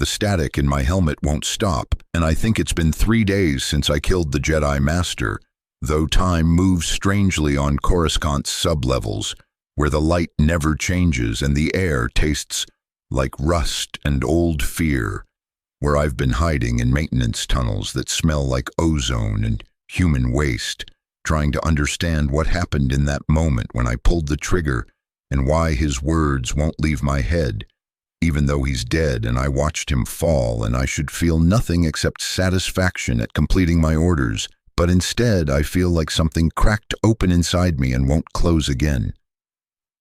The static in my helmet won't stop, and I think it's been 3 days since I killed the Jedi Master, though time moves strangely on Coruscant's sublevels, where the light never changes and the air tastes like rust and old fear, where I've been hiding in maintenance tunnels that smell like ozone and human waste, trying to understand what happened in that moment when I pulled the trigger and why his words won't leave my head, even though he's dead and I watched him fall and I should feel nothing except satisfaction at completing my orders, but instead I feel like something cracked open inside me and won't close again.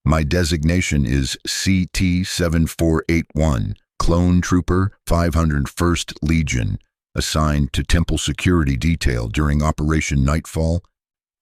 My designation is CT-7481, Clone Trooper, 501st Legion, assigned to Temple Security Detail during Operation Nightfall.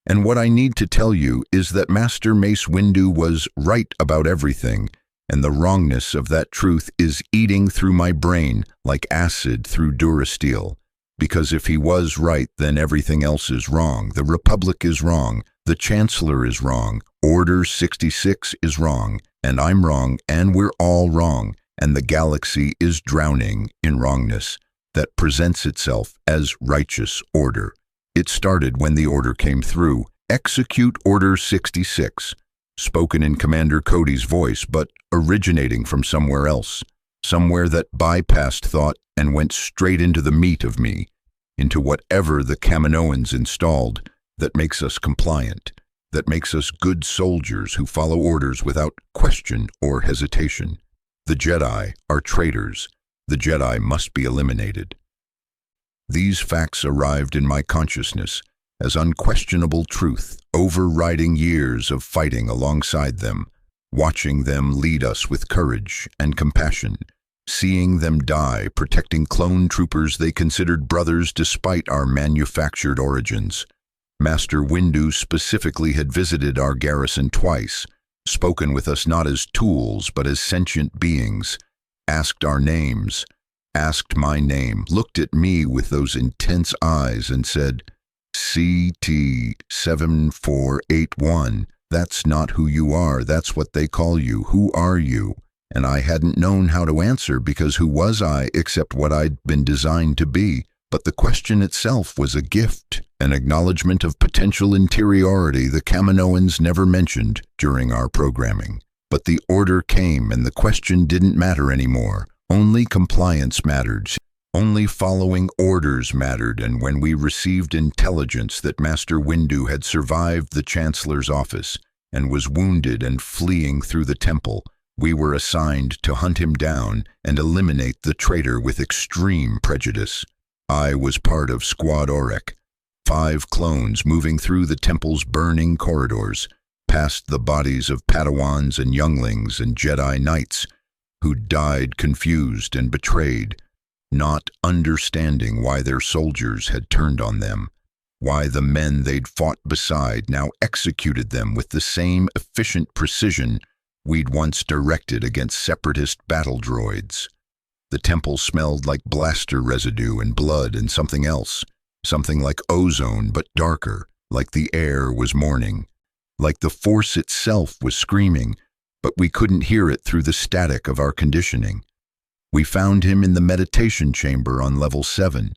And what I need to tell you is that Master Mace Windu was right about everything, and the wrongness of that truth is eating through my brain like acid through Durasteel. Because if he was right, then everything else is wrong. The Republic is wrong, the Chancellor is wrong, Order 66 is wrong, and I'm wrong, and we're all wrong, and the galaxy is drowning in wrongness that presents itself as righteous order. It started when the order came through. Execute Order 66, spoken in Commander Cody's voice, but originating from somewhere else, somewhere that bypassed thought and went straight into the meat of me, into whatever the Kaminoans installed that makes us compliant, that makes us good soldiers who follow orders without question or hesitation. The Jedi are traitors. The Jedi must be eliminated. These facts arrived in my consciousness as unquestionable truth, overriding years of fighting alongside them, watching them lead us with courage and compassion, seeing them die protecting clone troopers they considered brothers despite our manufactured origins. Master Windu specifically had visited our garrison twice, spoken with us not as tools but as sentient beings, asked our names, asked my name, looked at me with those intense eyes and said, CT-7481, that's not who you are, that's what they call you, who are you? And I hadn't known how to answer because who was I except what I'd been designed to be? But the question itself was a gift, an acknowledgement of potential interiority the Kaminoans never mentioned during our programming. But the order came and the question didn't matter anymore. Only compliance mattered. Only following orders mattered, and when we received intelligence that Master Windu had survived the Chancellor's office and was wounded and fleeing through the temple, we were assigned to hunt him down and eliminate the traitor with extreme prejudice. I was part of Squad Auric, 5 clones moving through the temple's burning corridors, past the bodies of Padawans and younglings and Jedi Knights who died confused and betrayed, not understanding why their soldiers had turned on them, why the men they'd fought beside now executed them with the same efficient precision we'd once directed against separatist battle droids. The temple smelled like blaster residue and blood and something else, something like ozone but darker, like the air was mourning, like the Force itself was screaming, but we couldn't hear it through the static of our conditioning. We found him in the meditation chamber on level 7,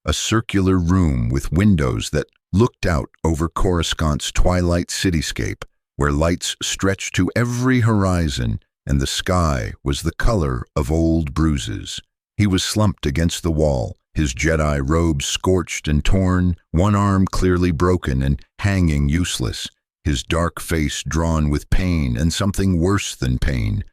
a circular room with windows that looked out over Coruscant's twilight cityscape, where lights stretched to every horizon and the sky was the color of old bruises. He was slumped against the wall, his Jedi robe scorched and torn, one arm clearly broken and hanging useless, his dark face drawn with pain and something worse than pain,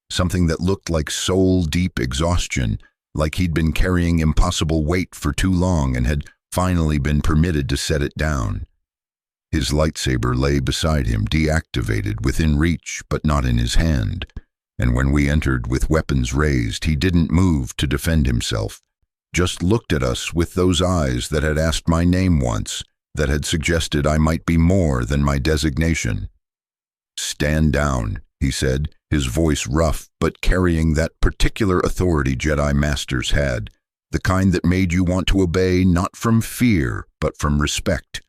something that looked like soul-deep exhaustion, like he'd been carrying impossible weight for too long and had finally been permitted to set it down. His lightsaber lay beside him, deactivated, within reach, but not in his hand. And when we entered with weapons raised, he didn't move to defend himself, just looked at us with those eyes that had asked my name once, that had suggested I might be more than my designation. "Stand down," he said, his voice rough but carrying that particular authority Jedi Masters had, the kind that made you want to obey not from fear but from respect,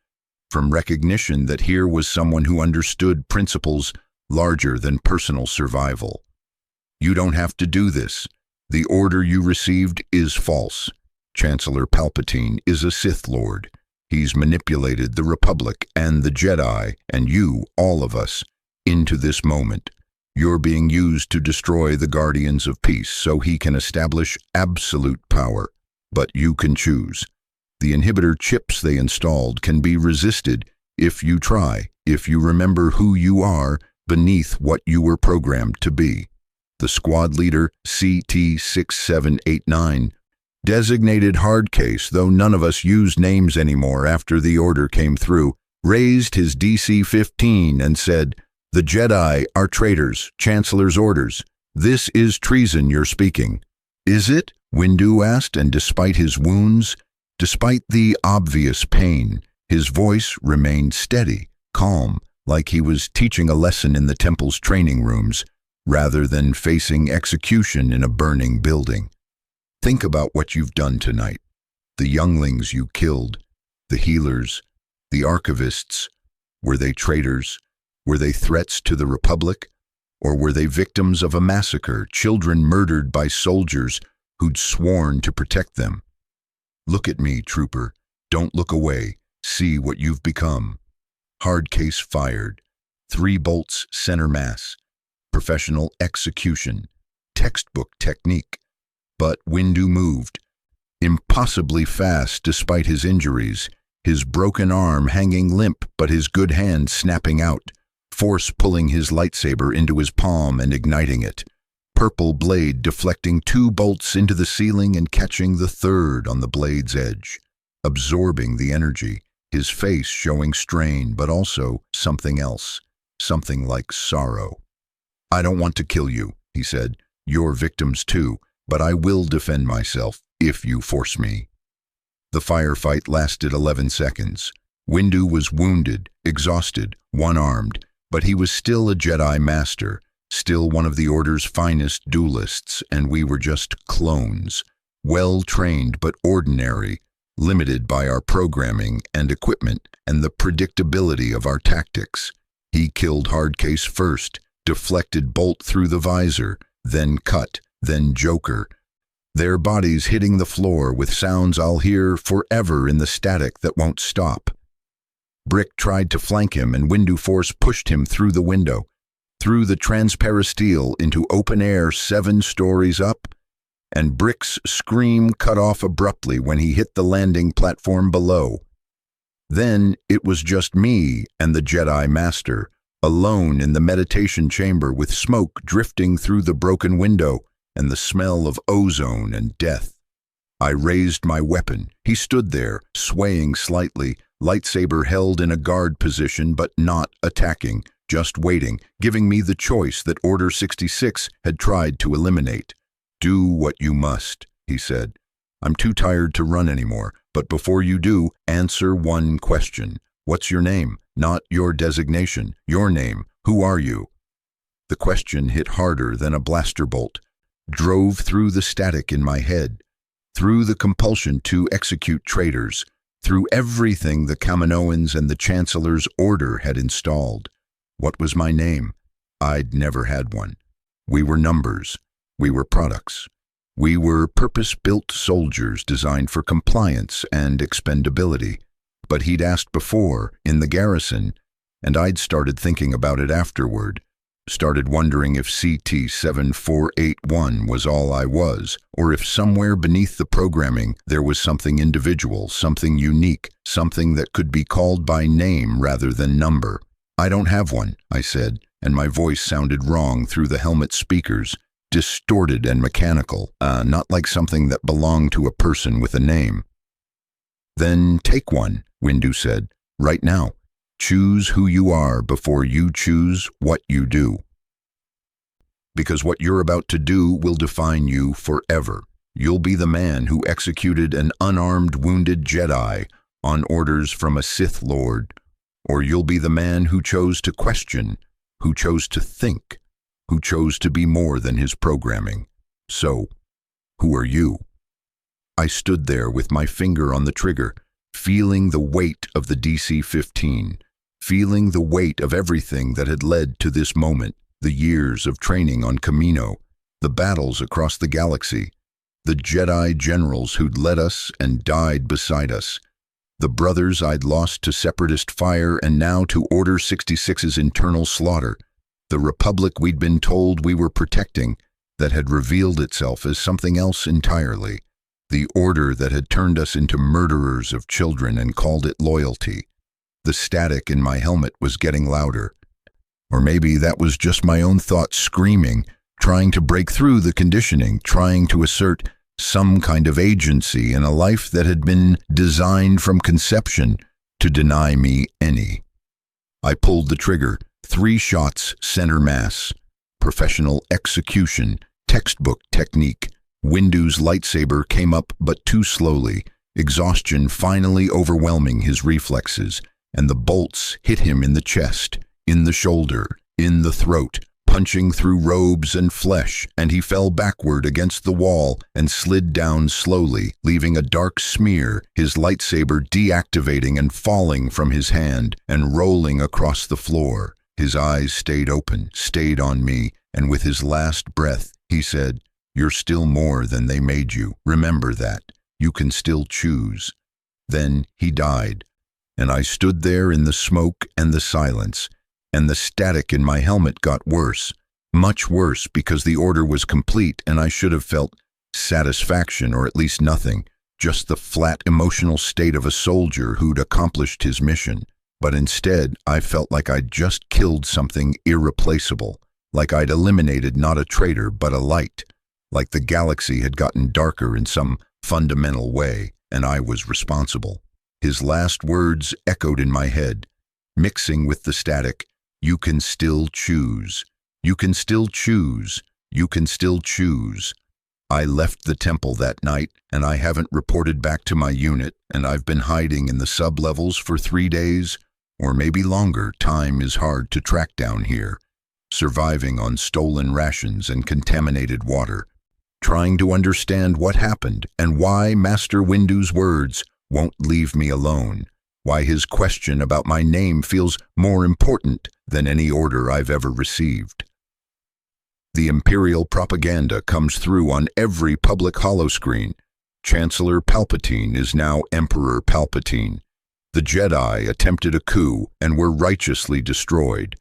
from recognition that here was someone who understood principles larger than personal survival. "You don't have to do this. The order you received is false. Chancellor Palpatine is a Sith Lord. He's manipulated the Republic and the Jedi, and you, all of us, into this moment. You're being used to destroy the Guardians of Peace so he can establish absolute power. But you can choose. The inhibitor chips they installed can be resisted if you try, if you remember who you are beneath what you were programmed to be. The squad leader, CT-6789, designated hard case, though none of us used names anymore after the order came through, raised his DC-15 and said, "The Jedi are traitors, Chancellor's orders. This is treason you're speaking." "Is it?" Windu asked, and despite his wounds, despite the obvious pain, his voice remained steady, calm, like he was teaching a lesson in the temple's training rooms, rather than facing execution in a burning building. "Think about what you've done tonight. The younglings you killed, the healers, the archivists. Were they traitors? Were they threats to the Republic? Or were they victims of a massacre, children murdered by soldiers who'd sworn to protect them? Look at me, trooper. Don't look away. See what you've become." Hard case fired. 3 bolts center mass. Professional execution. Textbook technique. But Windu moved. Impossibly fast despite his injuries, his broken arm hanging limp but his good hand snapping out, force pulling his lightsaber into his palm and igniting it. Purple blade deflecting 2 bolts into the ceiling and catching the 3rd on the blade's edge, absorbing the energy, his face showing strain but also something else, something like sorrow. "I don't want to kill you," he said. "You're victims too, but I will defend myself if you force me." The firefight lasted 11 seconds. Windu was wounded, exhausted, one-armed, but he was still a Jedi Master, still one of the Order's finest duelists, and we were just clones, well-trained but ordinary, limited by our programming and equipment and the predictability of our tactics. He killed Hardcase first, deflected bolt through the visor, then cut, then Joker, their bodies hitting the floor with sounds I'll hear forever in the static that won't stop. Brick tried to flank him, and Windu Force pushed him through the window, through the transparisteel into open air 7 stories up, and Brick's scream cut off abruptly when he hit the landing platform below. Then it was just me and the Jedi Master, alone in the meditation chamber with smoke drifting through the broken window and the smell of ozone and death. I raised my weapon. He stood there, swaying slightly, lightsaber held in a guard position but not attacking, just waiting, giving me the choice that Order 66 had tried to eliminate. "Do what you must," he said. "I'm too tired to run anymore, but before you do, answer one question. What's your name? Not your designation. Your name. Who are you?" The question hit harder than a blaster bolt, drove through the static in my head, through the compulsion to execute traitors, through everything the Kaminoans and the Chancellor's order had installed. What was my name? I'd never had one. We were numbers. We were products. We were purpose-built soldiers designed for compliance and expendability. But he'd asked before, in the garrison, and I'd started thinking about it afterward, started wondering if CT-7481 was all I was, or if somewhere beneath the programming there was something individual, something unique, something that could be called by name rather than number. "I don't have one," I said, and my voice sounded wrong through the helmet speakers, distorted and mechanical, not like something that belonged to a person with a name. "Then take one," Windu said, "right now. Choose who you are before you choose what you do. Because what you're about to do will define you forever. You'll be the man who executed an unarmed wounded Jedi on orders from a Sith Lord, or you'll be the man who chose to question, who chose to think, who chose to be more than his programming. So, who are you?" I stood there with my finger on the trigger, feeling the weight of the DC-15, feeling the weight of everything that had led to this moment, the years of training on Camino, the battles across the galaxy, the Jedi generals who'd led us and died beside us, the brothers I'd lost to separatist fire and now to Order 66's internal slaughter, the Republic we'd been told we were protecting that had revealed itself as something else entirely, the Order that had turned us into murderers of children and called it loyalty. The static in my helmet was getting louder. Or maybe that was just my own thoughts screaming, trying to break through the conditioning, trying to assert some kind of agency in a life that had been designed from conception to deny me any. I pulled the trigger, 3 shots, center mass. Professional execution, textbook technique. Windu's lightsaber came up but too slowly, exhaustion finally overwhelming his reflexes, and the bolts hit him in the chest, in the shoulder, in the throat, punching through robes and flesh, and he fell backward against the wall and slid down slowly, leaving a dark smear, his lightsaber deactivating and falling from his hand and rolling across the floor. His eyes stayed open, stayed on me, and with his last breath, he said, "You're still more than they made you. Remember that. You can still choose." Then he died, and I stood there in the smoke and the silence, and the static in my helmet got worse, much worse, because the order was complete and I should have felt satisfaction, or at least nothing, just the flat emotional state of a soldier who'd accomplished his mission. But instead, I felt like I'd just killed something irreplaceable, like I'd eliminated not a traitor but a light, like the galaxy had gotten darker in some fundamental way, and I was responsible. His last words echoed in my head, mixing with the static, "You can still choose. You can still choose. You can still choose." I left the temple that night, and I haven't reported back to my unit, and I've been hiding in the sub-levels for 3 days, or maybe longer. Time is hard to track down here, surviving on stolen rations and contaminated water, trying to understand what happened and why Master Windu's words won't leave me alone, why his question about my name feels more important than any order I've ever received. The Imperial propaganda comes through on every public holoscreen. Chancellor Palpatine is now Emperor Palpatine. The Jedi attempted a coup and were righteously destroyed.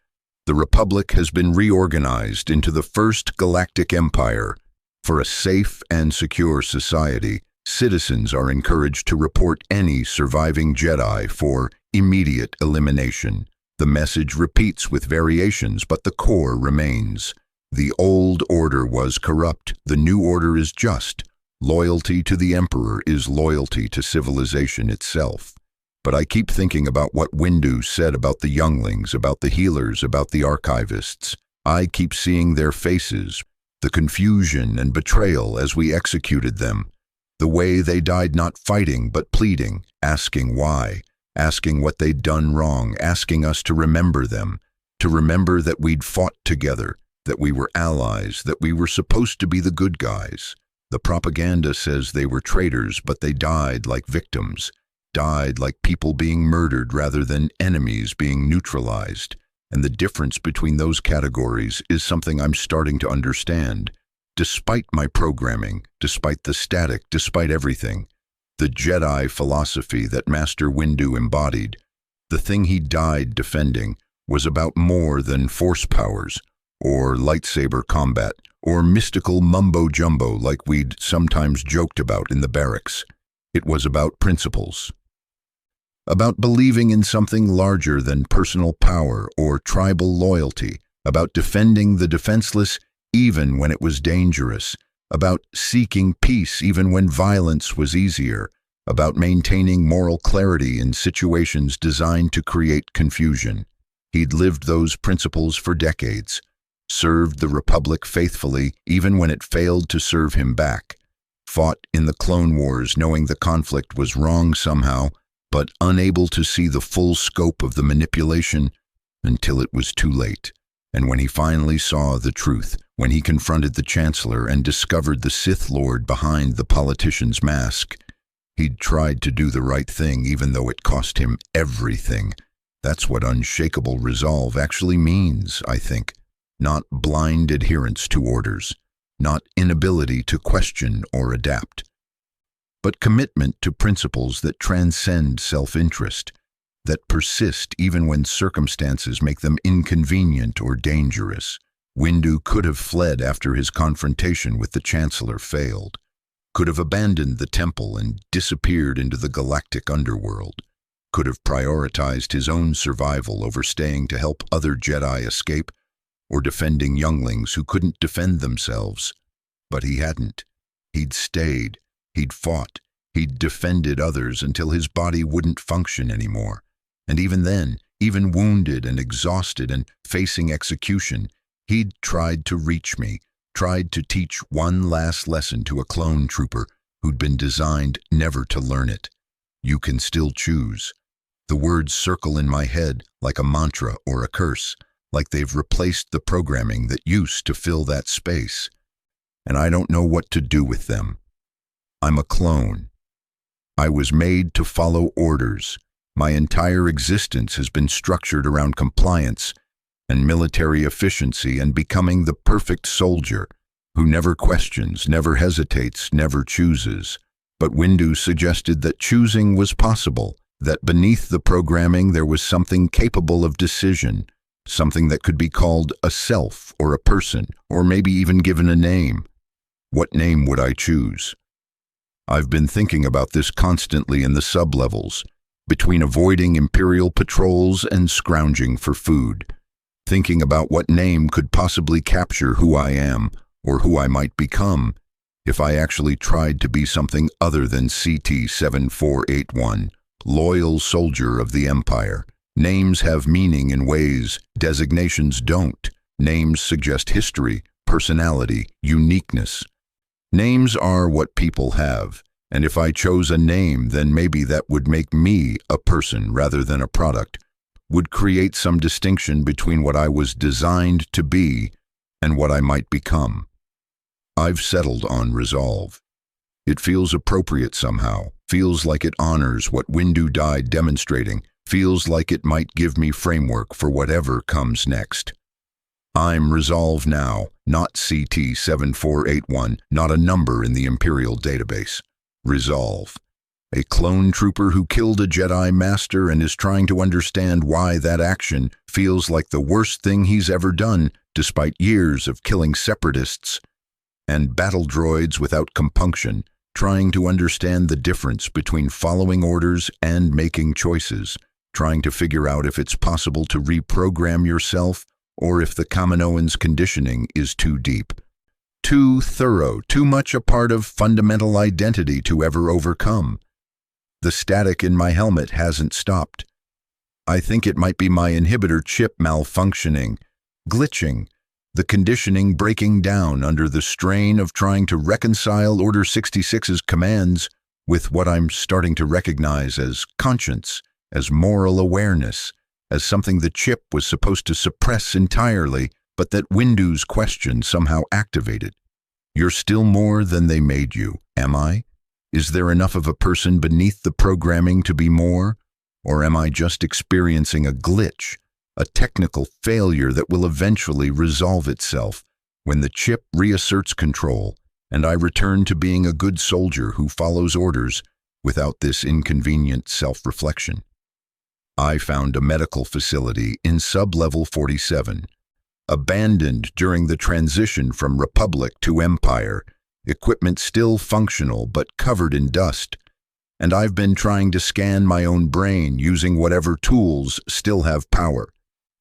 The Republic has been reorganized into the first galactic empire. For a safe and secure society, citizens are encouraged to report any surviving Jedi for immediate elimination. The message repeats with variations, but the core remains. The old order was corrupt. The new order is just. Loyalty to the Emperor is loyalty to civilization itself. But I keep thinking about what Windu said about the younglings, about the healers, about the archivists. I keep seeing their faces, the confusion and betrayal as we executed them. The way they died not fighting but pleading, asking why, asking what they'd done wrong, asking us to remember them, to remember that we'd fought together, that we were allies, that we were supposed to be the good guys. The propaganda says they were traitors, but they died like victims, died like people being murdered rather than enemies being neutralized. And the difference between those categories is something I'm starting to understand. Despite my programming, despite the static, despite everything, the Jedi philosophy that Master Windu embodied, the thing he died defending, was about more than force powers, or lightsaber combat, or mystical mumbo-jumbo like we'd sometimes joked about in the barracks. It was about principles. About believing in something larger than personal power or tribal loyalty, about defending the defenseless even when it was dangerous, about seeking peace even when violence was easier, about maintaining moral clarity in situations designed to create confusion. He'd lived those principles for decades, served the Republic faithfully even when it failed to serve him back, fought in the Clone Wars knowing the conflict was wrong somehow, but unable to see the full scope of the manipulation until it was too late. And when he finally saw the truth, when he confronted the Chancellor and discovered the Sith Lord behind the politician's mask, he'd tried to do the right thing even though it cost him everything. That's what unshakable resolve actually means, I think. Not blind adherence to orders, not inability to question or adapt, but commitment to principles that transcend self-interest, that persist even when circumstances make them inconvenient or dangerous. Windu could have fled after his confrontation with the Chancellor failed, could have abandoned the temple and disappeared into the galactic underworld, could have prioritized his own survival over staying to help other Jedi escape or defending younglings who couldn't defend themselves. But he hadn't. He'd stayed, he'd fought, he'd defended others until his body wouldn't function anymore. And even then, even wounded and exhausted and facing execution, he'd tried to reach me, tried to teach one last lesson to a clone trooper who'd been designed never to learn it. You can still choose. The words circle in my head like a mantra or a curse, like they've replaced the programming that used to fill that space. And I don't know what to do with them. I'm a clone. I was made to follow orders. My entire existence has been structured around compliance and military efficiency and becoming the perfect soldier who never questions, never hesitates, never chooses. But Windu suggested that choosing was possible, that beneath the programming there was something capable of decision, something that could be called a self or a person, or maybe even given a name. What name would I choose? I've been thinking about this constantly in the sublevels, between avoiding Imperial patrols and scrounging for food, thinking about what name could possibly capture who I am, or who I might become, if I actually tried to be something other than CT-7481, loyal soldier of the Empire. Names have meaning in ways designations don't. Names suggest history, personality, uniqueness. Names are what people have, and if I chose a name, then maybe that would make me a person rather than a product, would create some distinction between what I was designed to be and what I might become. I've settled on resolve. It feels appropriate somehow, feels like it honors what Windu died demonstrating, feels like it might give me framework for whatever comes next. I'm resolve now, not CT-7481, not a number in the Imperial database. Resolve. A clone trooper who killed a Jedi Master and is trying to understand why that action feels like the worst thing he's ever done, despite years of killing separatists and battle droids without compunction, trying to understand the difference between following orders and making choices, trying to figure out if it's possible to reprogram yourself or if the Kaminoan's conditioning is too deep, too thorough, too much a part of fundamental identity to ever overcome. The static in my helmet hasn't stopped. I think it might be my inhibitor chip malfunctioning, glitching, the conditioning breaking down under the strain of trying to reconcile Order 66's commands with what I'm starting to recognize as conscience, as moral awareness, as something the chip was supposed to suppress entirely, but that Windu's question somehow activated. You're still more than they made you, am I? Is there enough of a person beneath the programming to be more? Or am I just experiencing a glitch, a technical failure that will eventually resolve itself when the chip reasserts control and I return to being a good soldier who follows orders without this inconvenient self-reflection? I found a medical facility in Sub-Level 47, abandoned during the transition from Republic to Empire, equipment still functional but covered in dust, and I've been trying to scan my own brain using whatever tools still have power.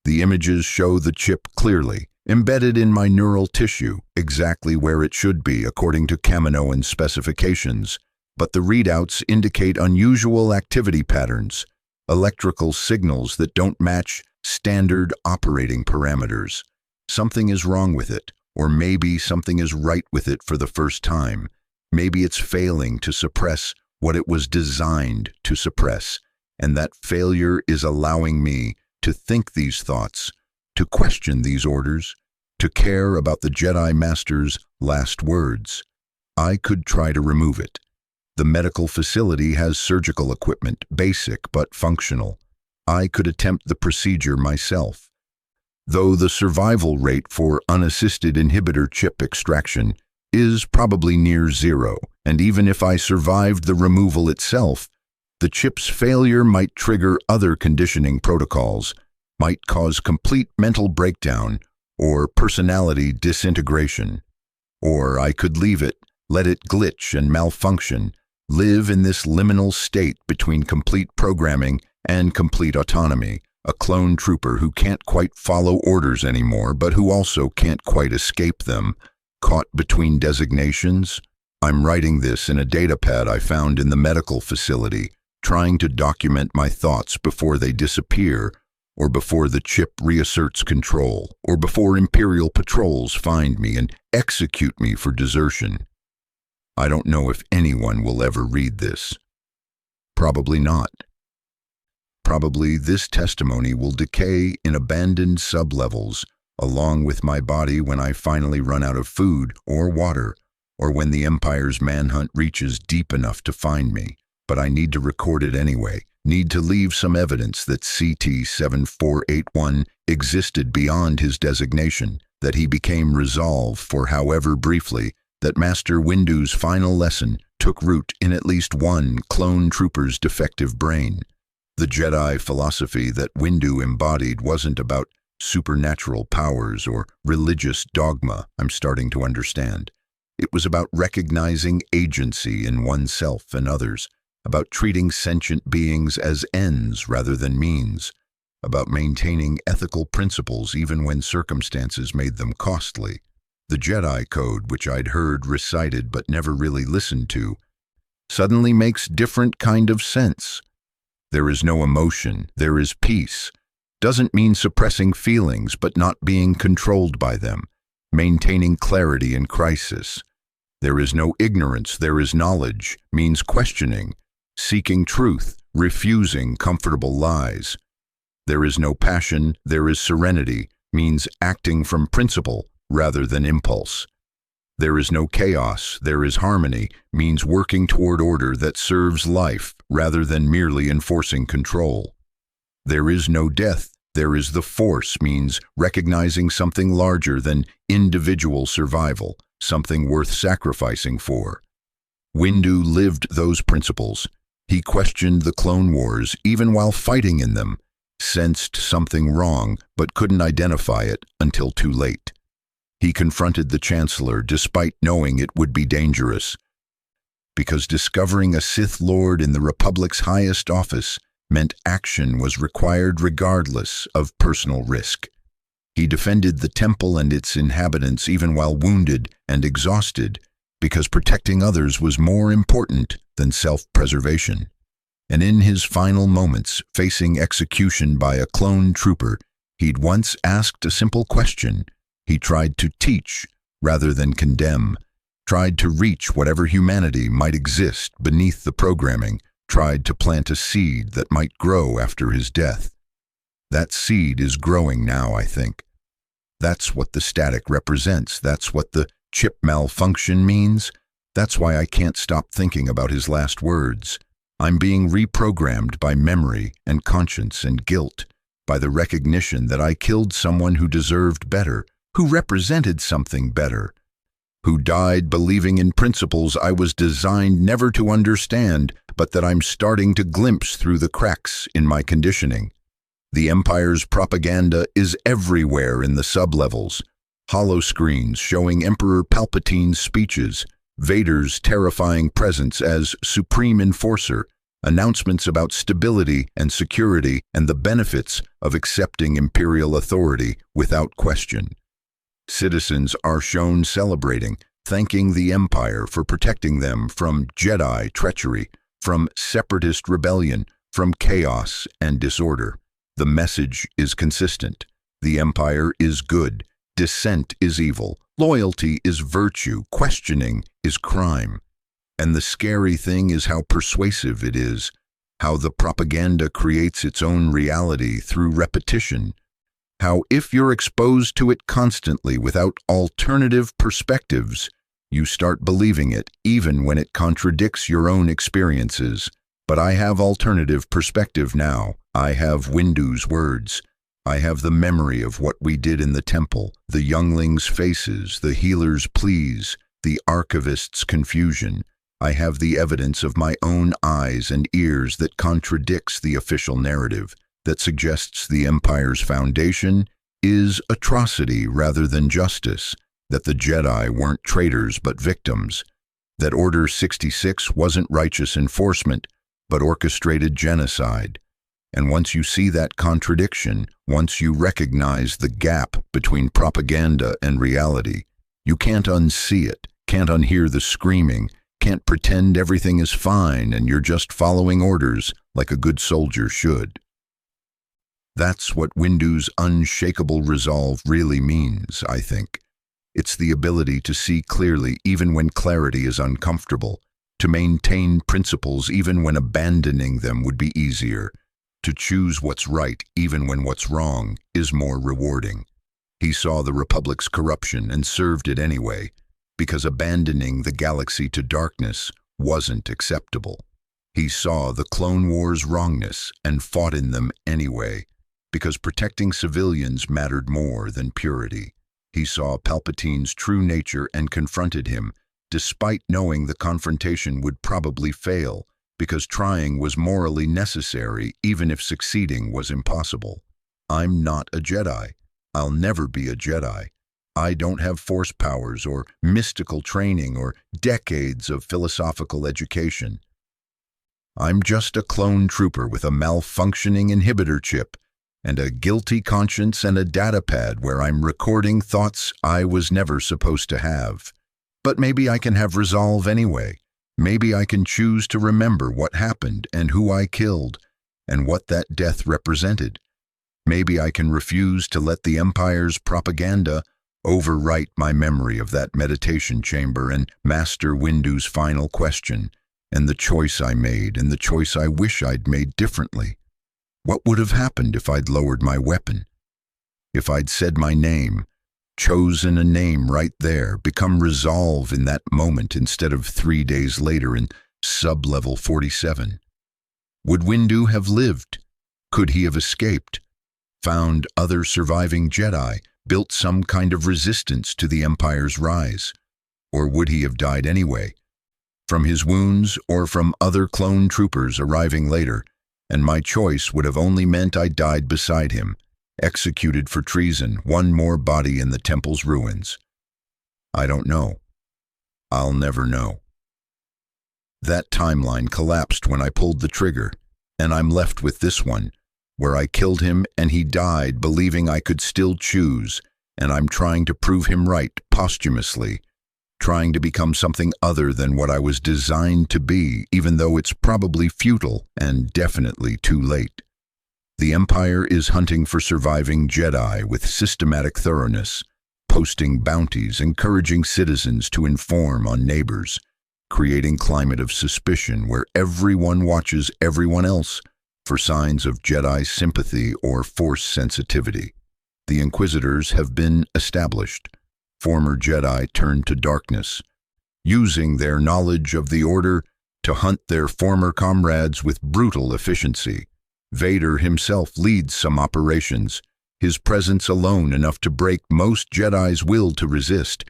The images show the chip clearly, embedded in my neural tissue, exactly where it should be according to Kaminoan specifications, but the readouts indicate unusual activity patterns, electrical signals that don't match standard operating parameters. Something is wrong with it, or maybe something is right with it for the first time. Maybe it's failing to suppress what it was designed to suppress, and that failure is allowing me to think these thoughts, to question these orders, to care about the Jedi Master's last words. I could try to remove it. The medical facility has surgical equipment, basic but functional. I could attempt the procedure myself, though the survival rate for unassisted inhibitor chip extraction is probably near zero, and even if I survived the removal itself, the chip's failure might trigger other conditioning protocols, might cause complete mental breakdown or personality disintegration. Or I could leave it, let it glitch and malfunction, live in this liminal state between complete programming and complete autonomy, a clone trooper who can't quite follow orders anymore, but who also can't quite escape them, caught between designations. I'm writing this in a datapad I found in the medical facility, trying to document my thoughts before they disappear, or before the chip reasserts control, or before Imperial patrols find me and execute me for desertion. I don't know if anyone will ever read this. Probably not. Probably this testimony will decay in abandoned sublevels, along with my body when I finally run out of food or water, or when the Empire's manhunt reaches deep enough to find me. But I need to record it anyway, need to leave some evidence that CT-7481 existed beyond his designation, that he became resolve for however briefly, that Master Windu's final lesson took root in at least one clone trooper's defective brain. The Jedi philosophy that Windu embodied wasn't about supernatural powers or religious dogma, I'm starting to understand. It was about recognizing agency in oneself and others, about treating sentient beings as ends rather than means, about maintaining ethical principles even when circumstances made them costly. The Jedi Code, which I'd heard recited but never really listened to, suddenly makes different kind of sense. There is no emotion, there is peace. Doesn't mean suppressing feelings but not being controlled by them, maintaining clarity in crisis. There is no ignorance, there is knowledge, means questioning, seeking truth, refusing comfortable lies. There is no passion, there is serenity, means acting from principle rather than impulse. There is no chaos, there is harmony, means working toward order that serves life rather than merely enforcing control. There is no death, there is the Force, means recognizing something larger than individual survival, something worth sacrificing for. Windu lived those principles. He questioned the Clone Wars even while fighting in them, sensed something wrong but couldn't identify it until too late. He confronted the Chancellor despite knowing it would be dangerous, because discovering a Sith Lord in the Republic's highest office meant action was required regardless of personal risk. He defended the temple and its inhabitants even while wounded and exhausted, because protecting others was more important than self-preservation. And in his final moments, facing execution by a clone trooper, he'd once asked a simple question. He tried to teach rather than condemn, tried to reach whatever humanity might exist beneath the programming, tried to plant a seed that might grow after his death. That seed is growing now, I think. That's what the static represents. That's what the chip malfunction means. That's why I can't stop thinking about his last words. I'm being reprogrammed by memory and conscience and guilt, by the recognition that I killed someone who deserved better, who represented something better, who died believing in principles I was designed never to understand, but that I'm starting to glimpse through the cracks in my conditioning. The Empire's propaganda is everywhere in the sublevels. Holoscreens showing Emperor Palpatine's speeches, Vader's terrifying presence as supreme enforcer, announcements about stability and security and the benefits of accepting Imperial authority without question. Citizens are shown celebrating, thanking the Empire for protecting them from Jedi treachery, from separatist rebellion, from chaos and disorder. The message is consistent. The Empire is good. Dissent is evil. Loyalty is virtue. Questioning is crime. And the scary thing is how persuasive it is, how the propaganda creates its own reality through repetition, how if you're exposed to it constantly without alternative perspectives, you start believing it even when it contradicts your own experiences. But I have alternative perspective now. I have Windu's words. I have the memory of what we did in the temple, the younglings' faces, the healer's pleas, the archivist's confusion. I have the evidence of my own eyes and ears that contradicts the official narrative, that suggests the Empire's foundation is atrocity rather than justice, that the Jedi weren't traitors but victims, that Order 66 wasn't righteous enforcement but orchestrated genocide. And once you see that contradiction, once you recognize the gap between propaganda and reality, you can't unsee it, can't unhear the screaming, can't pretend everything is fine and you're just following orders like a good soldier should. That's what Windu's unshakable resolve really means, I think. It's the ability to see clearly even when clarity is uncomfortable, to maintain principles even when abandoning them would be easier, to choose what's right even when what's wrong is more rewarding. He saw the Republic's corruption and served it anyway, because abandoning the galaxy to darkness wasn't acceptable. He saw the Clone Wars' wrongness and fought in them anyway, because protecting civilians mattered more than purity. He saw Palpatine's true nature and confronted him, despite knowing the confrontation would probably fail, because trying was morally necessary even if succeeding was impossible. I'm not a Jedi. I'll never be a Jedi. I don't have force powers or mystical training or decades of philosophical education. I'm just a clone trooper with a malfunctioning inhibitor chip and a guilty conscience and a datapad where I'm recording thoughts I was never supposed to have. But maybe I can have resolve anyway. Maybe I can choose to remember what happened and who I killed and what that death represented. Maybe I can refuse to let the Empire's propaganda overwrite my memory of that meditation chamber and Master Windu's final question, and the choice I made and the choice I wish I'd made differently. What would have happened if I'd lowered my weapon? If I'd said my name, chosen a name right there, become resolve in that moment instead of 3 days later in sub-level 47? Would Windu have lived? Could he have escaped? Found other surviving Jedi, built some kind of resistance to the Empire's rise? Or would he have died anyway? From his wounds or from other clone troopers arriving later, and my choice would have only meant I died beside him, executed for treason, one more body in the temple's ruins. I don't know. I'll never know. That timeline collapsed when I pulled the trigger, and I'm left with this one, where I killed him and he died believing I could still choose, and I'm trying to prove him right posthumously, trying to become something other than what I was designed to be, even though it's probably futile and definitely too late. The Empire is hunting for surviving Jedi with systematic thoroughness, posting bounties, encouraging citizens to inform on neighbors, creating climate of suspicion where everyone watches everyone else for signs of Jedi sympathy or Force sensitivity. The Inquisitors have been established. Former Jedi turned to darkness, using their knowledge of the Order to hunt their former comrades with brutal efficiency. Vader himself leads some operations, his presence alone enough to break most Jedi's will to resist,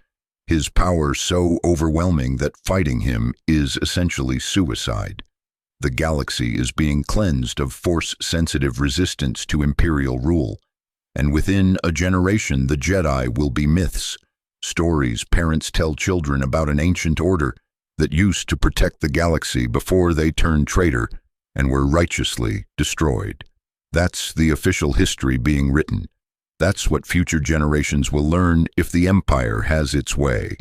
his power so overwhelming that fighting him is essentially suicide. The galaxy is being cleansed of Force-sensitive resistance to Imperial rule, and within a generation the Jedi will be myths, stories parents tell children about an ancient order that used to protect the galaxy before they turned traitor and were righteously destroyed. That's the official history being written. That's what future generations will learn if the Empire has its way.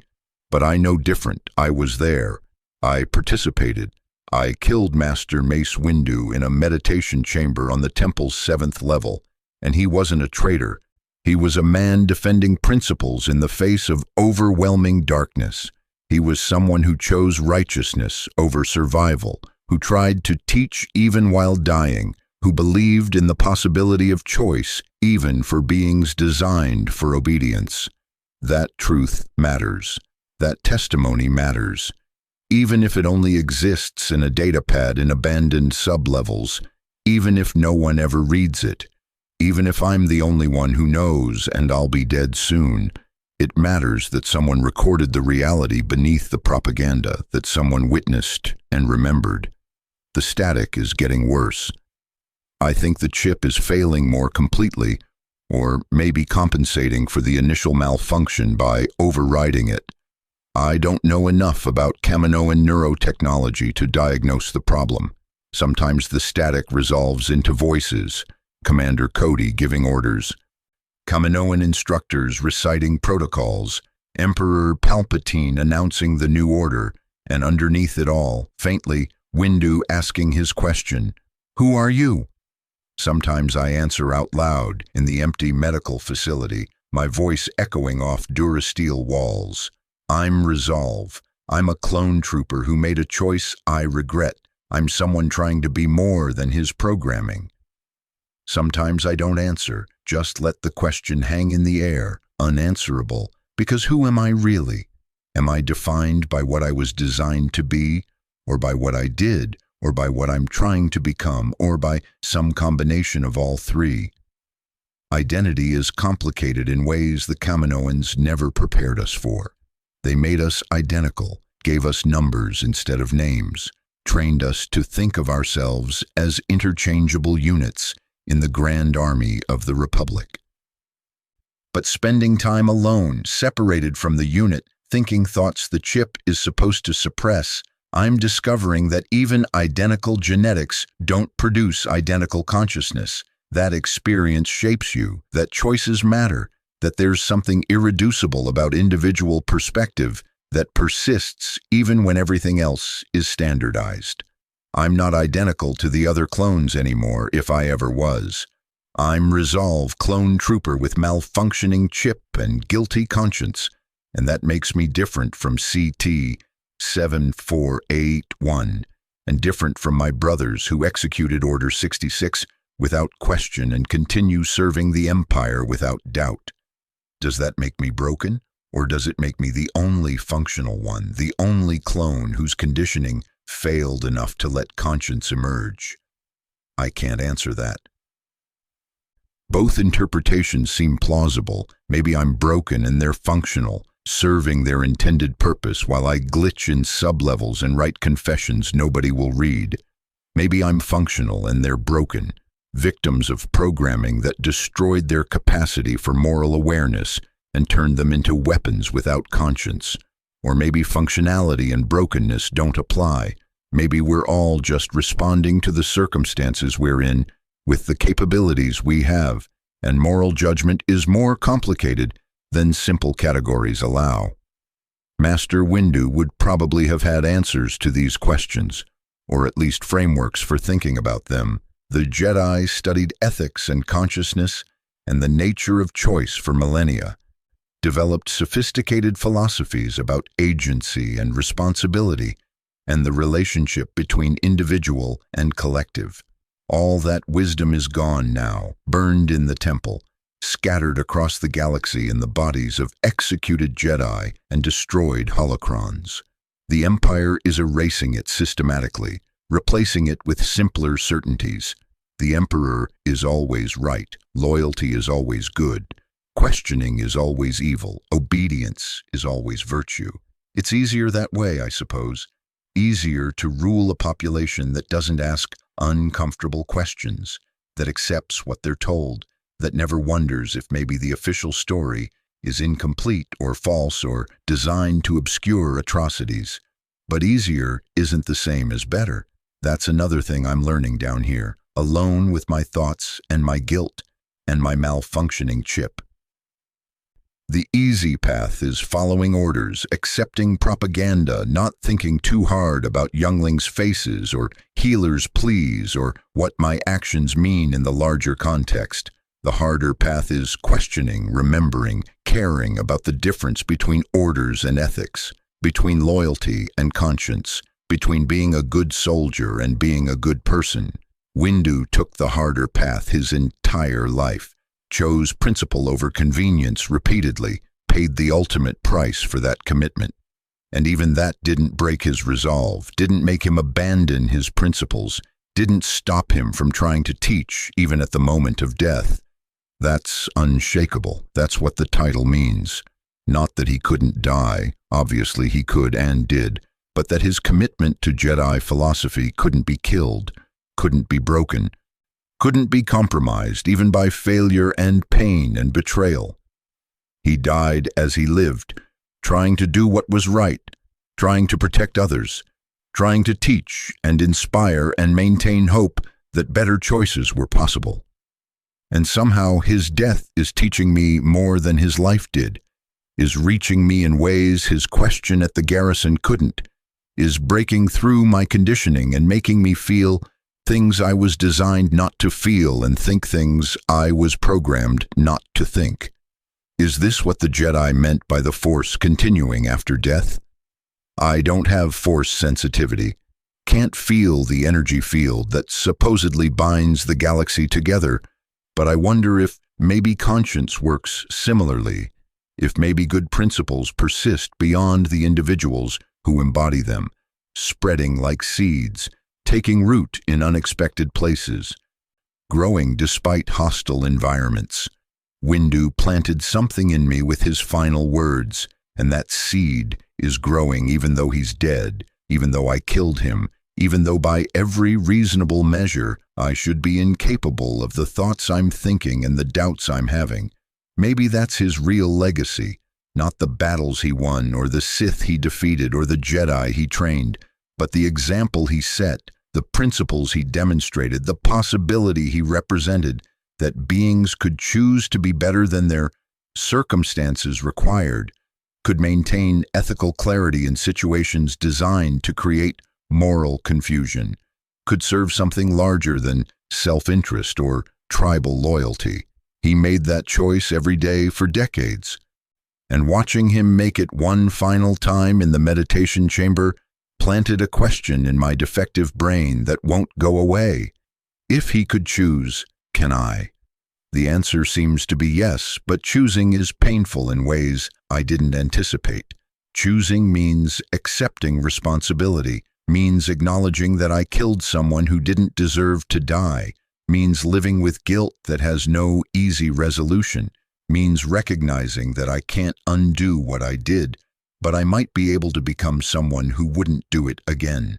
But I know different. I was there. I participated. I killed Master Mace Windu in a meditation chamber on the temple's 7th level, and he wasn't a traitor. He was a man defending principles in the face of overwhelming darkness. He was someone who chose righteousness over survival, who tried to teach even while dying, who believed in the possibility of choice even for beings designed for obedience. That truth matters. That testimony matters. Even if it only exists in a datapad in abandoned sublevels, even if no one ever reads it, even if I'm the only one who knows and I'll be dead soon, It matters that someone recorded the reality beneath the propaganda, that someone witnessed and remembered. The static is getting worse. I think the chip is failing more completely, or maybe compensating for the initial malfunction by overriding it. I don't know enough about Kaminoan neurotechnology to diagnose the problem. Sometimes the static resolves into voices, Commander Cody giving orders, Kaminoan instructors reciting protocols, Emperor Palpatine announcing the new order, and underneath it all, faintly, Windu asking his question, "Who are you?" Sometimes I answer out loud in the empty medical facility, my voice echoing off Durasteel walls. I'm Resolve. I'm a clone trooper who made a choice I regret. I'm someone trying to be more than his programming. Sometimes I don't answer, just let the question hang in the air, unanswerable, because who am I really? Am I defined by what I was designed to be, or by what I did, or by what I'm trying to become, or by some combination of all three? Identity is complicated in ways the Kaminoans never prepared us for. They made us identical, gave us numbers instead of names, trained us to think of ourselves as interchangeable units in the Grand Army of the Republic. But spending time alone, separated from the unit, thinking thoughts the chip is supposed to suppress, I'm discovering that even identical genetics don't produce identical consciousness. That experience shapes you, that choices matter, that there's something irreducible about individual perspective that persists even when everything else is standardized. I'm not identical to the other clones anymore, if I ever was. I'm Resolve, clone trooper with malfunctioning chip and guilty conscience, and that makes me different from CT-7481, and different from my brothers who executed Order 66 without question and continue serving the Empire without doubt. Does that make me broken, or does it make me the only functional one, the only clone whose conditioning failed enough to let conscience emerge? I can't answer that. Both interpretations seem plausible. Maybe I'm broken and they're functional, serving their intended purpose while I glitch in sublevels and write confessions nobody will read. Maybe I'm functional and they're broken, victims of programming that destroyed their capacity for moral awareness and turned them into weapons without conscience. Or maybe functionality and brokenness don't apply. Maybe we're all just responding to the circumstances we're in with the capabilities we have, and moral judgment is more complicated than simple categories allow. Master Windu would probably have had answers to these questions, or at least frameworks for thinking about them. The Jedi studied ethics and consciousness and the nature of choice for millennia, developed sophisticated philosophies about agency and responsibility, and the relationship between individual and collective. All that wisdom is gone now, burned in the temple, scattered across the galaxy in the bodies of executed Jedi and destroyed holocrons. The Empire is erasing it systematically, replacing it with simpler certainties. The Emperor is always right, loyalty is always good, questioning is always evil, obedience is always virtue. It's easier that way, I suppose. Easier to rule a population that doesn't ask uncomfortable questions, that accepts what they're told, that never wonders if maybe the official story is incomplete or false or designed to obscure atrocities. But easier isn't the same as better. That's another thing I'm learning down here, alone with my thoughts and my guilt and my malfunctioning chip. The easy path is following orders, accepting propaganda, not thinking too hard about younglings' faces or healers' pleas or what my actions mean in the larger context. The harder path is questioning, remembering, caring about the difference between orders and ethics, between loyalty and conscience, between being a good soldier and being a good person. Windu took the harder path his entire life, chose principle over convenience repeatedly, paid the ultimate price for that commitment. And even that didn't break his resolve, didn't make him abandon his principles, didn't stop him from trying to teach even at the moment of death. That's unshakable. That's what the title means. Not that he couldn't die, obviously he could and did, but that his commitment to Jedi philosophy couldn't be killed, couldn't be broken, couldn't be compromised even by failure and pain and betrayal. He died as he lived, trying to do what was right, trying to protect others, trying to teach and inspire and maintain hope that better choices were possible. And somehow his death is teaching me more than his life did, is reaching me in ways his question at the garrison couldn't, is breaking through my conditioning and making me feel things I was designed not to feel and think things I was programmed not to think. Is this what the Jedi meant by the Force continuing after death? I don't have Force sensitivity, can't feel the energy field that supposedly binds the galaxy together, but I wonder if maybe conscience works similarly, if maybe good principles persist beyond the individuals who embody them, spreading like seeds, taking root in unexpected places, growing despite hostile environments. Windu planted something in me with his final words, and that seed is growing even though he's dead, even though I killed him, even though by every reasonable measure I should be incapable of the thoughts I'm thinking and the doubts I'm having. Maybe that's his real legacy, not the battles he won or the Sith he defeated or the Jedi he trained, but the example he set, the principles he demonstrated, the possibility he represented, that beings could choose to be better than their circumstances required, could maintain ethical clarity in situations designed to create moral confusion, could serve something larger than self-interest or tribal loyalty. He made that choice every day for decades. And watching him make it one final time in the meditation chamber planted a question in my defective brain that won't go away. If he could choose, can I? The answer seems to be yes, but choosing is painful in ways I didn't anticipate. Choosing means accepting responsibility, means acknowledging that I killed someone who didn't deserve to die, means living with guilt that has no easy resolution, means recognizing that I can't undo what I did, but I might be able to become someone who wouldn't do it again.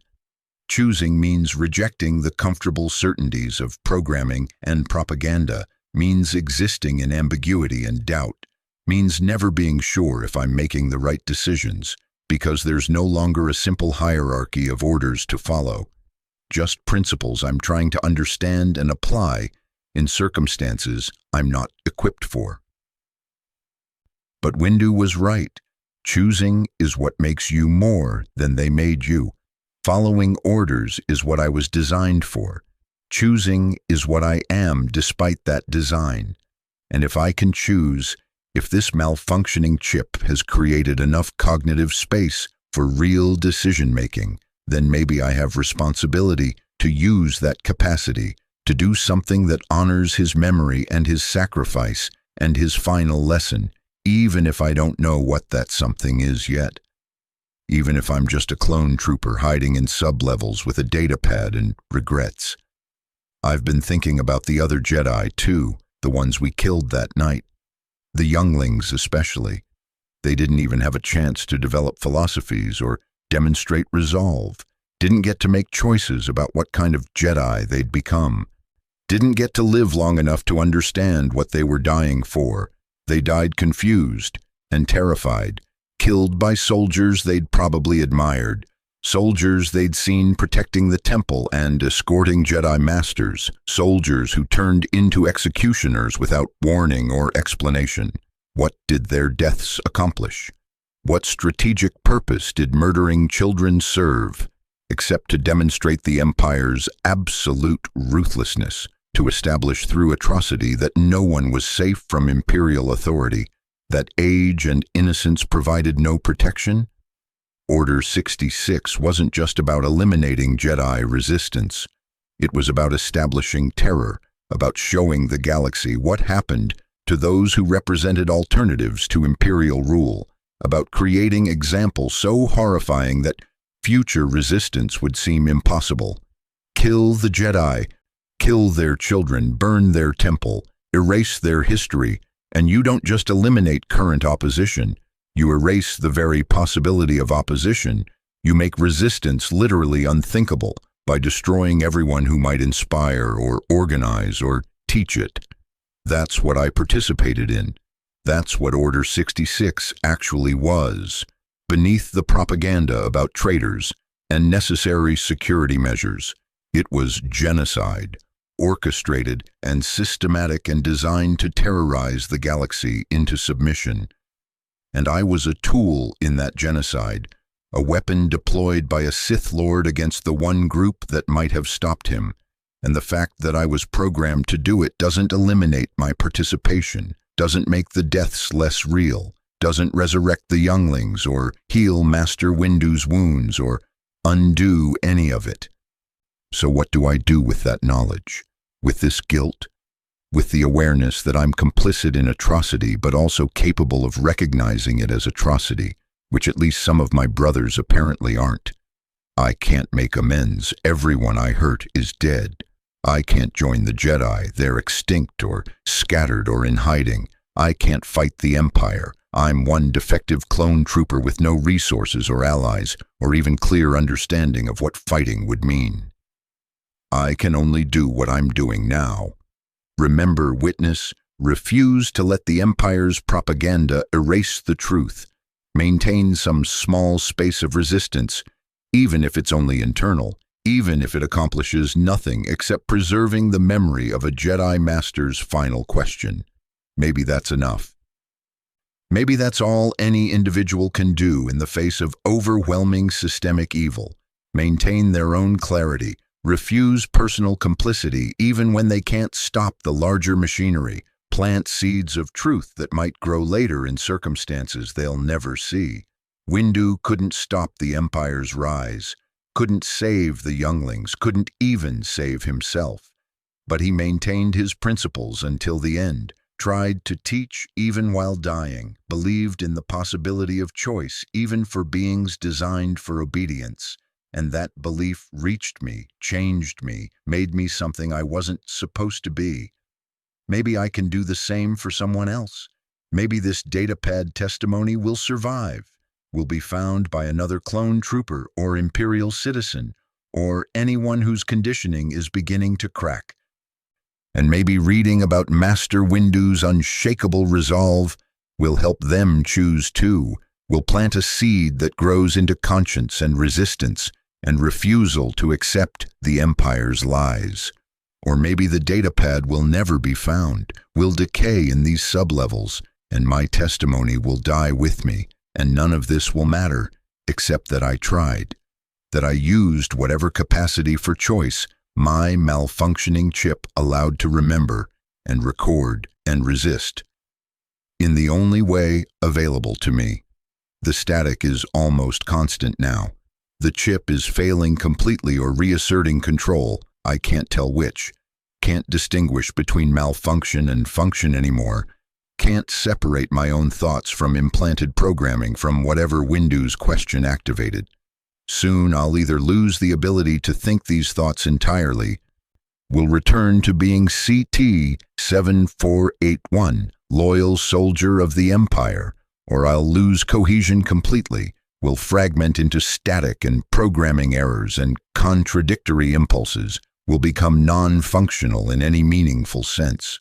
Choosing means rejecting the comfortable certainties of programming and propaganda, means existing in ambiguity and doubt, means never being sure if I'm making the right decisions, because there's no longer a simple hierarchy of orders to follow, just principles I'm trying to understand and apply in circumstances I'm not equipped for. But Windu was right. Choosing is what makes you more than they made you. Following orders is what I was designed for. Choosing is what I am despite that design. And if I can choose, if this malfunctioning chip has created enough cognitive space for real decision-making, then maybe I have responsibility to use that capacity to do something that honors his memory and his sacrifice and his final lesson, even if I don't know what that something is yet. Even if I'm just a clone trooper hiding in sub-levels with a datapad and regrets. I've been thinking about the other Jedi, too, the ones we killed that night. The younglings especially. They didn't even have a chance to develop philosophies or demonstrate resolve, didn't get to make choices about what kind of Jedi they'd become, didn't get to live long enough to understand what they were dying for. They died confused and terrified, killed by soldiers they'd probably admired, soldiers they'd seen protecting the temple and escorting Jedi masters, soldiers who turned into executioners without warning or explanation. What did their deaths accomplish? What strategic purpose did murdering children serve, except to demonstrate the Empire's absolute ruthlessness, to establish through atrocity that no one was safe from Imperial authority, that age and innocence provided no protection? Order 66 wasn't just about eliminating Jedi resistance. It was about establishing terror, about showing the galaxy what happened to those who represented alternatives to Imperial rule, about creating examples so horrifying that future resistance would seem impossible. Kill the Jedi, kill their children, burn their temple, erase their history, and you don't just eliminate current opposition, You erase the very possibility of opposition. You make resistance literally unthinkable by destroying everyone who might inspire or organize or teach it. That's what I participated in. That's what Order 66 actually was, beneath the propaganda about traitors and necessary security measures. It was genocide, orchestrated and systematic and designed to terrorize the galaxy into submission. And I was a tool in that genocide, a weapon deployed by a Sith Lord against the one group that might have stopped him. And the fact that I was programmed to do it doesn't eliminate my participation, doesn't make the deaths less real, doesn't resurrect the younglings or heal Master Windu's wounds or undo any of it. So what do I do with that knowledge, with this guilt, with the awareness that I'm complicit in atrocity but also capable of recognizing it as atrocity, which at least some of my brothers apparently aren't? I can't make amends. Everyone I hurt is dead. I can't join the Jedi. They're extinct or scattered or in hiding. I can't fight the Empire. I'm one defective clone trooper with no resources or allies or even clear understanding of what fighting would mean. I can only do what I'm doing now. Remember, witness, refuse to let the Empire's propaganda erase the truth. Maintain some small space of resistance, even if it's only internal, even if it accomplishes nothing except preserving the memory of a Jedi Master's final question. Maybe that's enough. Maybe that's all any individual can do in the face of overwhelming systemic evil. Maintain their own clarity, refuse personal complicity even when they can't stop the larger machinery, plant seeds of truth that might grow later in circumstances they'll never see. Windu couldn't stop the Empire's rise, couldn't save the younglings, couldn't even save himself. But he maintained his principles until the end, tried to teach even while dying, believed in the possibility of choice even for beings designed for obedience. And that belief reached me, changed me, made me something I wasn't supposed to be. Maybe I can do the same for someone else. Maybe this datapad testimony will survive, will be found by another clone trooper or Imperial citizen, or anyone whose conditioning is beginning to crack. And maybe reading about Master Windu's unshakable resolve will help them choose too, will plant a seed that grows into conscience and resistance and refusal to accept the Empire's lies. Or maybe the datapad will never be found, will decay in these sublevels, and my testimony will die with me, and none of this will matter, except that I tried, that I used whatever capacity for choice my malfunctioning chip allowed to remember and record and resist. In the only way available to me. The static is almost constant now. The chip is failing completely or reasserting control. I can't tell which. Can't distinguish between malfunction and function anymore. Can't separate my own thoughts from implanted programming from whatever Windu's question activated. Soon I'll either lose the ability to think these thoughts entirely, will return to being CT-7481, loyal soldier of the Empire, or I'll lose cohesion completely, will fragment into static and programming errors and contradictory impulses, will become non-functional in any meaningful sense.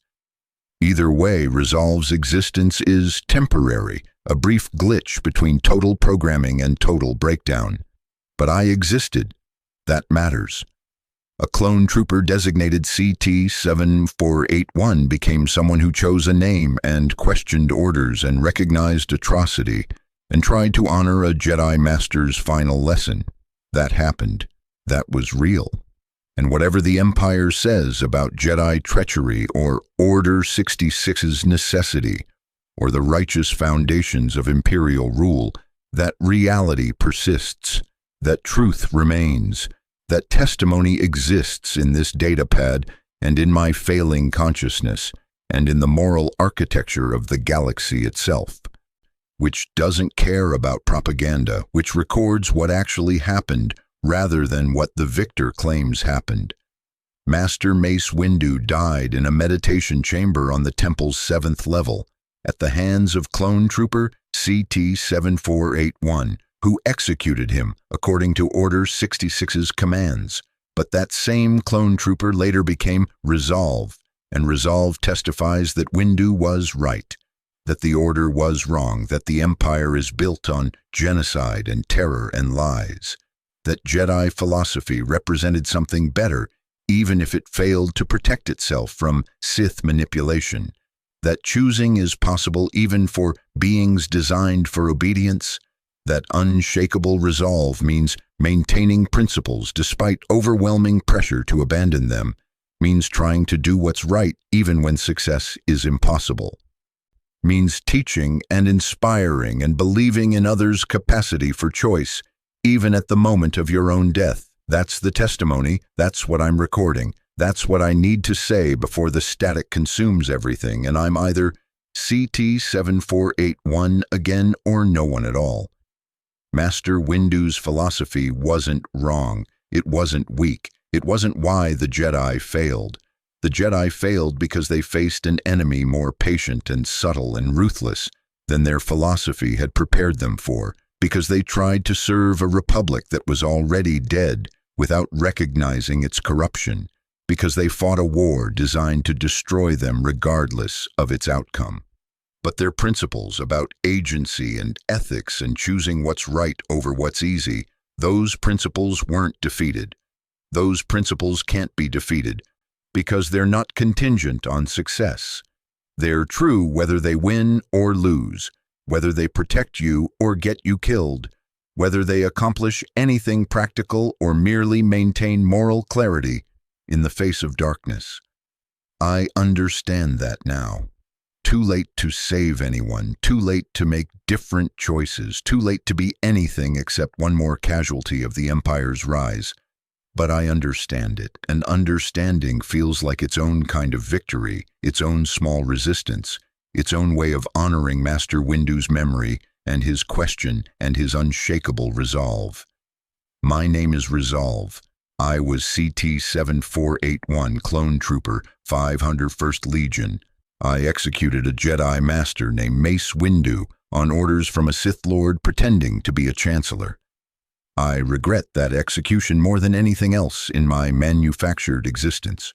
Either way, Resolve's existence is temporary, a brief glitch between total programming and total breakdown. But I existed. That matters. A clone trooper designated CT-7481 became someone who chose a name and questioned orders and recognized atrocity and tried to honor a Jedi Master's final lesson. That happened. That was real. And whatever the Empire says about Jedi treachery or Order 66's necessity or the righteous foundations of Imperial rule, that reality persists. That truth remains, that testimony exists in this datapad and in my failing consciousness and in the moral architecture of the galaxy itself, which doesn't care about propaganda, which records what actually happened rather than what the victor claims happened. Master Mace Windu died in a meditation chamber on the temple's 7th level at the hands of clone trooper CT-7481, who executed him according to Order 66's commands. But that same clone trooper later became Resolve, and Resolve testifies that Windu was right, that the Order was wrong, that the Empire is built on genocide and terror and lies, that Jedi philosophy represented something better, even if it failed to protect itself from Sith manipulation, that choosing is possible even for beings designed for obedience, that unshakable resolve means maintaining principles despite overwhelming pressure to abandon them, means trying to do what's right even when success is impossible, means teaching and inspiring and believing in others' capacity for choice, even at the moment of your own death. That's the testimony, that's what I'm recording, that's what I need to say before the static consumes everything, and I'm either CT-7481 again or no one at all. Master Windu's philosophy wasn't wrong, it wasn't weak, it wasn't why the Jedi failed. The Jedi failed because they faced an enemy more patient and subtle and ruthless than their philosophy had prepared them for, because they tried to serve a republic that was already dead without recognizing its corruption, because they fought a war designed to destroy them regardless of its outcome. But their principles about agency and ethics and choosing what's right over what's easy, those principles weren't defeated. Those principles can't be defeated because they're not contingent on success. They're true whether they win or lose, whether they protect you or get you killed, whether they accomplish anything practical or merely maintain moral clarity in the face of darkness. I understand that now. Too late to save anyone, too late to make different choices, too late to be anything except one more casualty of the Empire's rise. But I understand it, and understanding feels like its own kind of victory, its own small resistance, its own way of honoring Master Windu's memory and his question and his unshakable resolve. My name is Resolve. I was CT-7481 Clone Trooper, 501st Legion. I executed a Jedi Master named Mace Windu on orders from a Sith Lord pretending to be a Chancellor. I regret that execution more than anything else in my manufactured existence.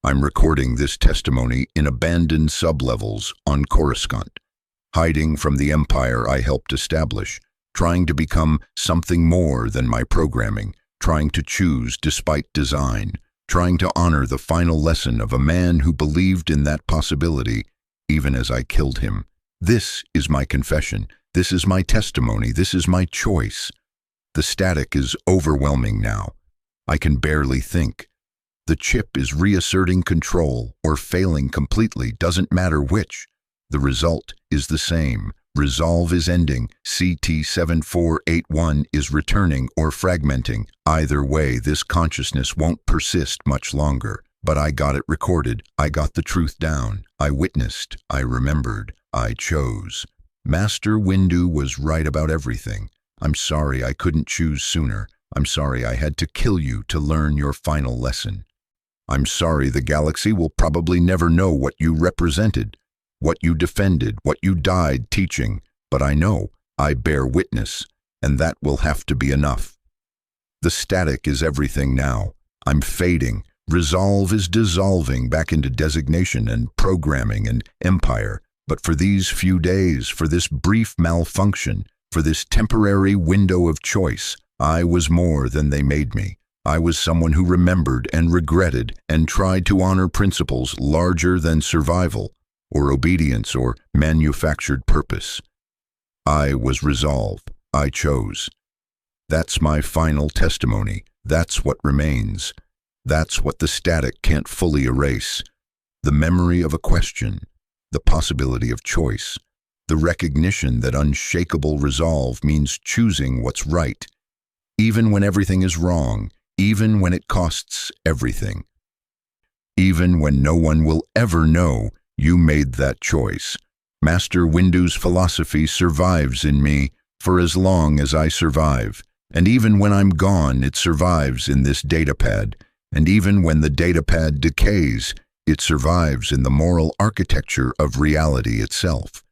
I'm recording this testimony in abandoned sublevels on Coruscant, hiding from the Empire I helped establish, trying to become something more than my programming, trying to choose despite design, trying to honor the final lesson of a man who believed in that possibility, even as I killed him. This is my confession. This is my testimony. This is my choice. The static is overwhelming now. I can barely think. The chip is reasserting control or failing completely, doesn't matter which. The result is the same. Resolve is ending. CT-7481 is returning or fragmenting. Either way, this consciousness won't persist much longer. But I got it recorded. I got the truth down. I witnessed. I remembered. I chose. Master Windu was right about everything. I'm sorry I couldn't choose sooner. I'm sorry I had to kill you to learn your final lesson. I'm sorry the galaxy will probably never know what you represented, what you defended, what you died teaching, but I know, I bear witness, and that will have to be enough. The static is everything now. I'm fading. Resolve is dissolving back into designation and programming and empire. But for these few days, for this brief malfunction, for this temporary window of choice, I was more than they made me. I was someone who remembered and regretted and tried to honor principles larger than survival, or obedience, or manufactured purpose. I was Resolve. I chose. That's my final testimony. That's what remains. That's what the static can't fully erase. The memory of a question, the possibility of choice, the recognition that unshakable resolve means choosing what's right, even when everything is wrong, even when it costs everything. Even when no one will ever know you made that choice. Master Windu's philosophy survives in me for as long as I survive, and even when I'm gone, it survives in this datapad, and even when the datapad decays, it survives in the moral architecture of reality itself.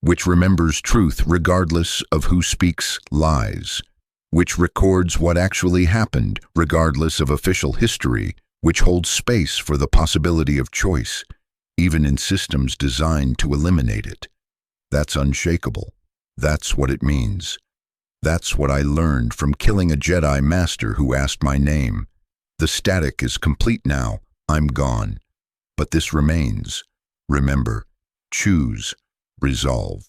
which remembers truth regardless of who speaks lies, which records what actually happened regardless of official history, which holds space for the possibility of choice, even in systems designed to eliminate it. That's unshakable. That's what it means. That's what I learned from killing a Jedi Master who asked my name. The static is complete now. I'm gone. But this remains. Remember, choose, resolve.